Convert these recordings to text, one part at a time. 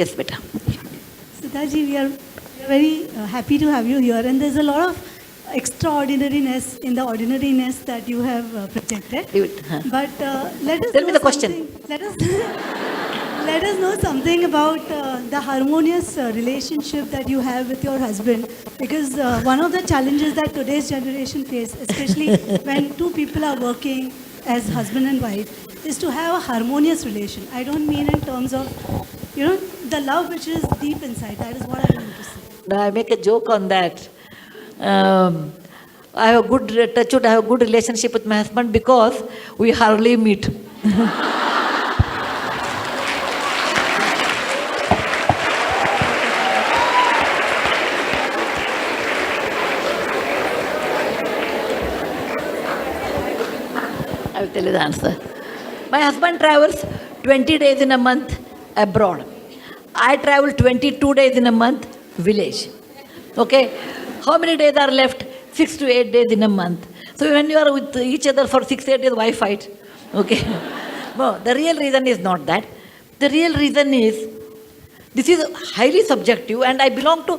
Yes, beta. Sudhaji, we are very happy to have you here, and there's a lot of extraordinariness in the ordinariness that you have projected. Leave it. But let us Tell know me the question. something- Let us let us know something about the harmonious relationship that you have with your husband, because one of the challenges that today's generation face, especially when two people are working as husband and wife, is to have a harmonious relation. I don't mean in terms of, the love which is deep inside. That is what I want to say. Now, I make a joke on that. I have a good touch wood, I have a good relationship with my husband because we hardly meet. I will tell you the answer. My husband travels 20 days in a month abroad. I travel 22 days in a month village. Okay? How many days are left? 6 to 8 days in a month. So when you are with each other for 6 8 days, why fight? Okay? No, the real reason is not that. The real reason is, this is highly subjective and I belong to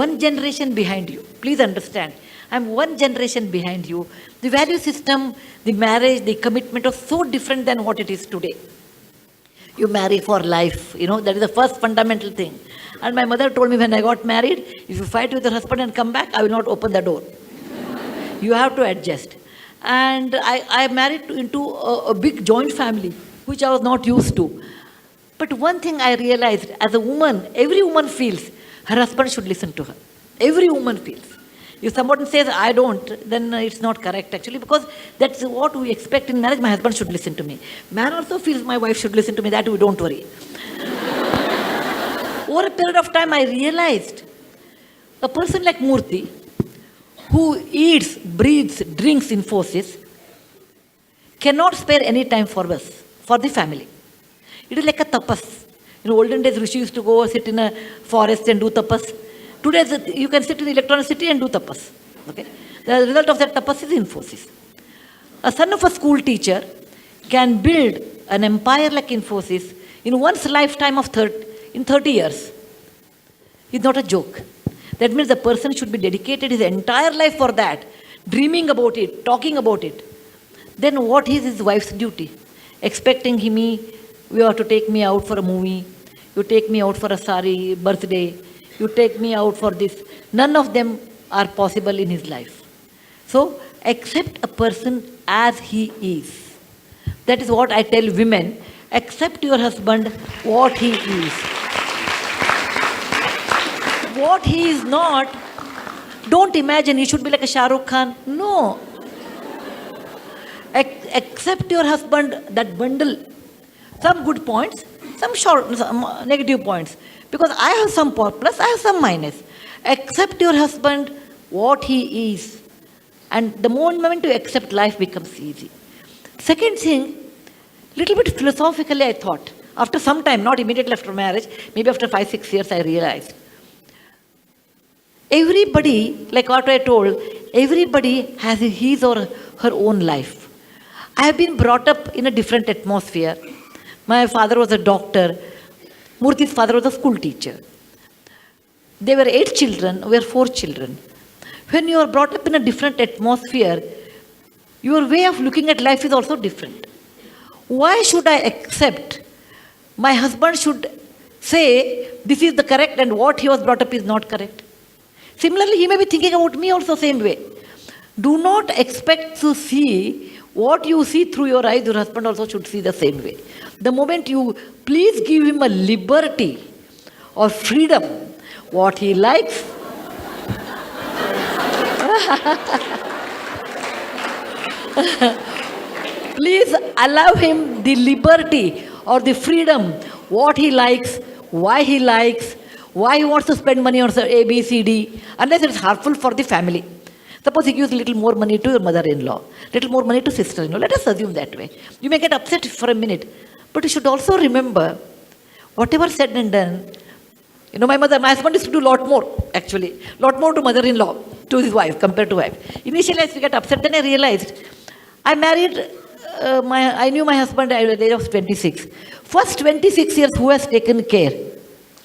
one generation behind you. Please understand. I'm one generation behind you. The value system, the marriage, the commitment are so different than what it is today. You marry for life, that is the first fundamental thing. And my mother told me when I got married, if you fight with your husband and come back, I will not open the door. You have to adjust. And I married into a big joint family, which I was not used to. But one thing I realized, as a woman, every woman feels her husband should listen to her. Every woman feels. If someone says, I don't, then it's not correct actually, because that's what we expect in marriage. My husband should listen to me. Man also feels my wife should listen to me. That we don't worry. Over a period of time, I realized a person like Murthy, who eats, breathes, drinks Infosys, cannot spare any time for us, for the family. It is like a tapas. In olden days, Rishi used to go sit in a forest and do tapas. Today, you can sit in the electronic city and do tapas. Okay? The result of that tapas is Infosys. A son of a school teacher can build an empire like Infosys in one's lifetime of 30 years. It's not a joke. That means the person should be dedicated his entire life for that, dreaming about it, talking about it. Then what is his wife's duty? Expecting you have to take me out for a movie, you take me out for a sari birthday, you take me out for this. None of them are possible in his life. So, accept a person as he is. That is what I tell women. Accept your husband what he is. What he is not, don't imagine he should be like a Shah Rukh Khan. No. Accept your husband, that bundle. Some good points, some negative points. Because I have some plus, I have some minus. Accept your husband what he is. And the moment you accept, life becomes easy. Second thing, little bit philosophically I thought. After some time, not immediately after marriage, maybe after 5-6 years I realized. Everybody, like what I told, everybody has his or her own life. I have been brought up in a different atmosphere. My father was a doctor. Murthy's father was a school teacher. There were 8 children, we were 4 children. When you are brought up in a different atmosphere, your way of looking at life is also different. Why should I accept my husband should say this is the correct and what he was brought up is not correct? Similarly, he may be thinking about me also same way. Do not expect to see what you see through your eyes, your husband also should see the same way. The moment you please give him a liberty or freedom, what he likes, please allow him the liberty or the freedom, what he likes, why he wants to spend money on A, B, C, D, unless it's harmful for the family. Suppose he gives a little more money to your mother-in-law, little more money to sister-in-law. Let us assume that way. You may get upset for a minute, but you should also remember, whatever said and done, my husband used to do a lot more, actually. Lot more to mother-in-law, to his wife, compared to wife. Initially, as we get upset, then I realized, I knew my husband at the age of 26. First 26 years, who has taken care?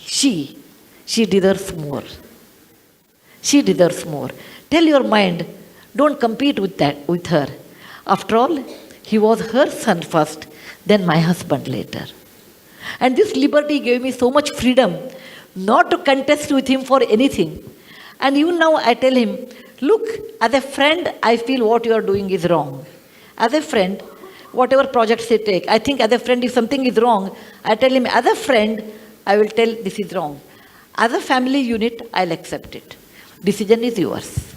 She deserves more. She deserves more. Tell your mind, don't compete with her. After all, he was her son first, then my husband later. And this liberty gave me so much freedom not to contest with him for anything. And even now I tell him, look, as a friend, I feel what you are doing is wrong. As a friend, whatever projects you take, I think as a friend, if something is wrong, I tell him, as a friend, I will tell this is wrong. As a family unit, I'll accept it. Decision is yours.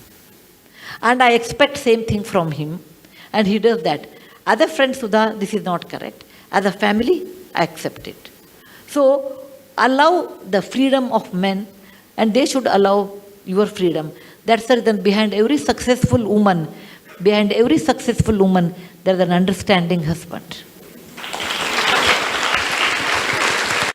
And I expect same thing from him. And he does that. As a friend, Sudha, this is not correct. As a family, I accept it. So, allow the freedom of men, and they should allow your freedom. That's the reason behind every successful woman, there is an understanding husband.